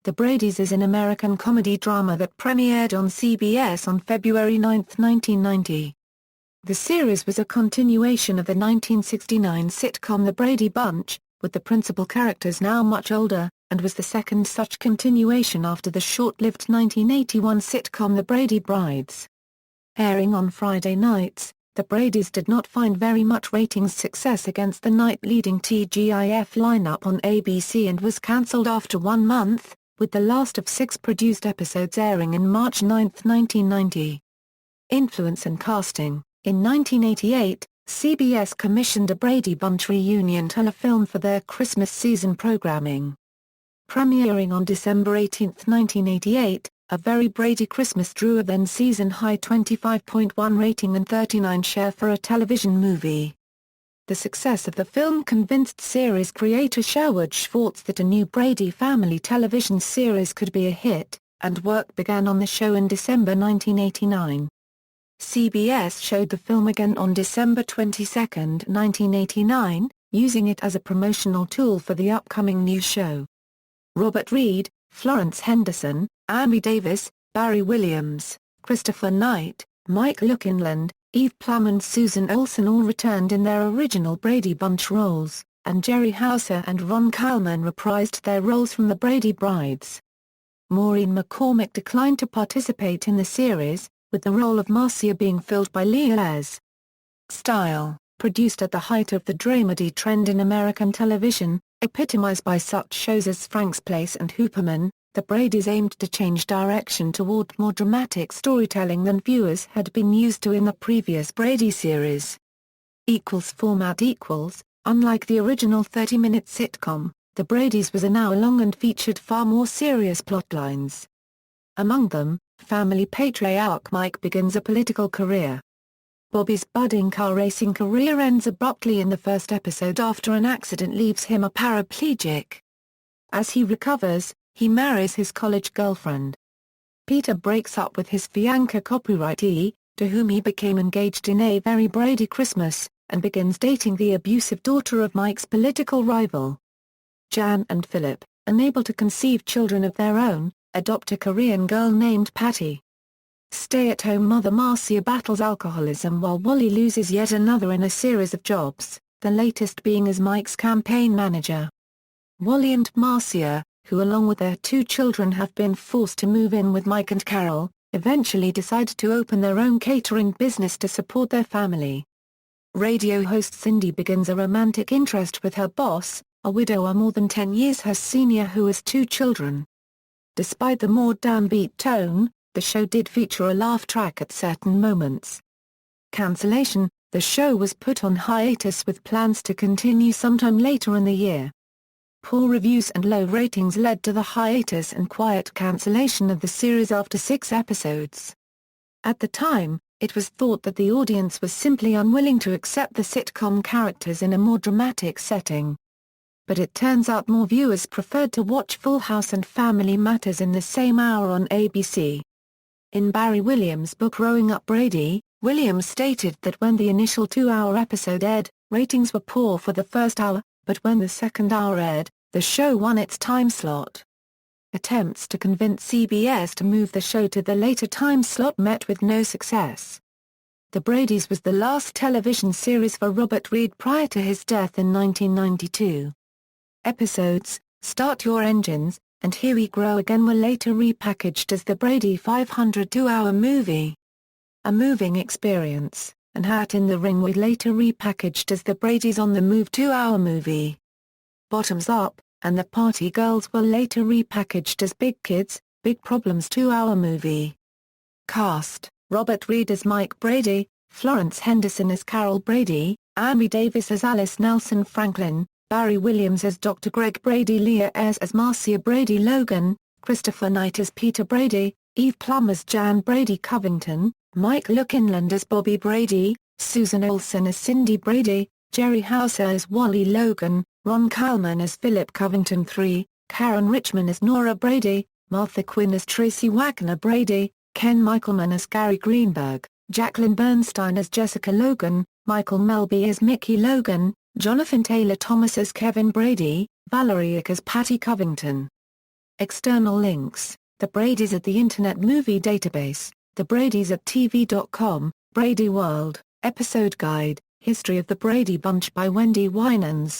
The Bradys is an American comedy drama that premiered on CBS on February 9, 1990. The series was a continuation of the 1969 sitcom The Brady Bunch, with the principal characters now much older, and was the second such continuation after the short-lived 1981 sitcom The Brady Brides. Airing on Friday nights, The Bradys did not find very much ratings success against the night-leading TGIF lineup on ABC and was cancelled after 1 month, with the last of 6 produced episodes airing in March 9, 1990. Influence and casting. In 1988, CBS commissioned a Brady Bunch reunion telefilm for their Christmas season programming. Premiering on December 18, 1988, A Very Brady Christmas drew a then-season-high 25.1 rating and 39 share for a television movie. The success of the film convinced series creator Sherwood Schwartz that a new Brady family television series could be a hit, and work began on the show in December 1989. CBS showed the film again on December 22, 1989, using it as a promotional tool for the upcoming new show. Robert Reed, Florence Henderson, Amy Davis, Barry Williams, Christopher Knight, Mike Lookinland, Eve Plum and Susan Olsen all returned in their original Brady Bunch roles, and Jerry Houser and Ron Kallman reprised their roles from the Brady Brides. Maureen McCormick declined to participate in the series, with the role of Marcia being filled by Leah Ayres. Style, produced at the height of the dramedy trend in American television, epitomized by such shows as Frank's Place and Hooperman, the Bradys aimed to change direction toward more dramatic storytelling than viewers had been used to in the previous Brady series. Format. Unlike the original 30-minute sitcom, The Bradys was an hour-long and featured far more serious plotlines. Among them, family patriarch Mike begins a political career. Bobby's budding car racing career ends abruptly in the first episode after an accident leaves him a paraplegic. As he recovers, he marries his college girlfriend. Peter breaks up with his fiancée copywriter, to whom he became engaged in A Very Brady Christmas, and begins dating the abusive daughter of Mike's political rival. Jan and Philip, unable to conceive children of their own, adopt a Korean girl named Patty. Stay-at-home mother Marcia battles alcoholism while Wally loses yet another in a series of jobs, the latest being as Mike's campaign manager. Wally and Marcia, who along with their 2 children have been forced to move in with Mike and Carol, eventually decide to open their own catering business to support their family. Radio host Cindy begins a romantic interest with her boss, a widower more than 10 years her senior who has 2 children. Despite the more downbeat tone, the show did feature a laugh track at certain moments. Cancellation. The show was put on hiatus with plans to continue sometime later in the year. Poor reviews and low ratings led to the hiatus and quiet cancellation of the series after 6 episodes. At the time, it was thought that the audience was simply unwilling to accept the sitcom characters in a more dramatic setting. But it turns out more viewers preferred to watch Full House and Family Matters in the same hour on ABC. In Barry Williams' book Growing Up Brady, Williams stated that when the initial 2-hour episode aired, ratings were poor for the first hour, but when the second hour aired, the show won its time slot. Attempts to convince CBS to move the show to the later time slot met with no success. The Bradys was the last television series for Robert Reed prior to his death in 1992. Episodes, Start Your Engines, and Here We Grow Again were later repackaged as the Brady 500 2-hour movie. A Moving Experience, and Hat in the Ring were later repackaged as the Bradys on the Move 2-hour movie. Bottoms Up, and The Party Girls were later repackaged as Big Kids, Big Problems 2-hour movie. Cast: Robert Reed as Mike Brady, Florence Henderson as Carol Brady, Amy Davis as Alice Nelson Franklin, Barry Williams as Dr. Greg Brady, Leah Ayres as Marcia Brady Logan, Christopher Knight as Peter Brady, Eve Plum as Jan Brady Covington, Mike Lookinland as Bobby Brady, Susan Olsen as Cindy Brady, Jerry Houser as Wally Logan, Ron Kallman as Philip Covington III, Karen Richman as Nora Brady, Martha Quinn as Tracy Wagner Brady, Ken Michelman as Gary Greenberg, Jacqueline Bernstein as Jessica Logan, Michael Melby as Mickey Logan, Jonathan Taylor Thomas as Kevin Brady, Valerie Ick as Patty Covington. External links: The Bradys at the Internet Movie Database, The Bradys at TV.com, Brady World, Episode Guide, History of the Brady Bunch by Wendy Winans.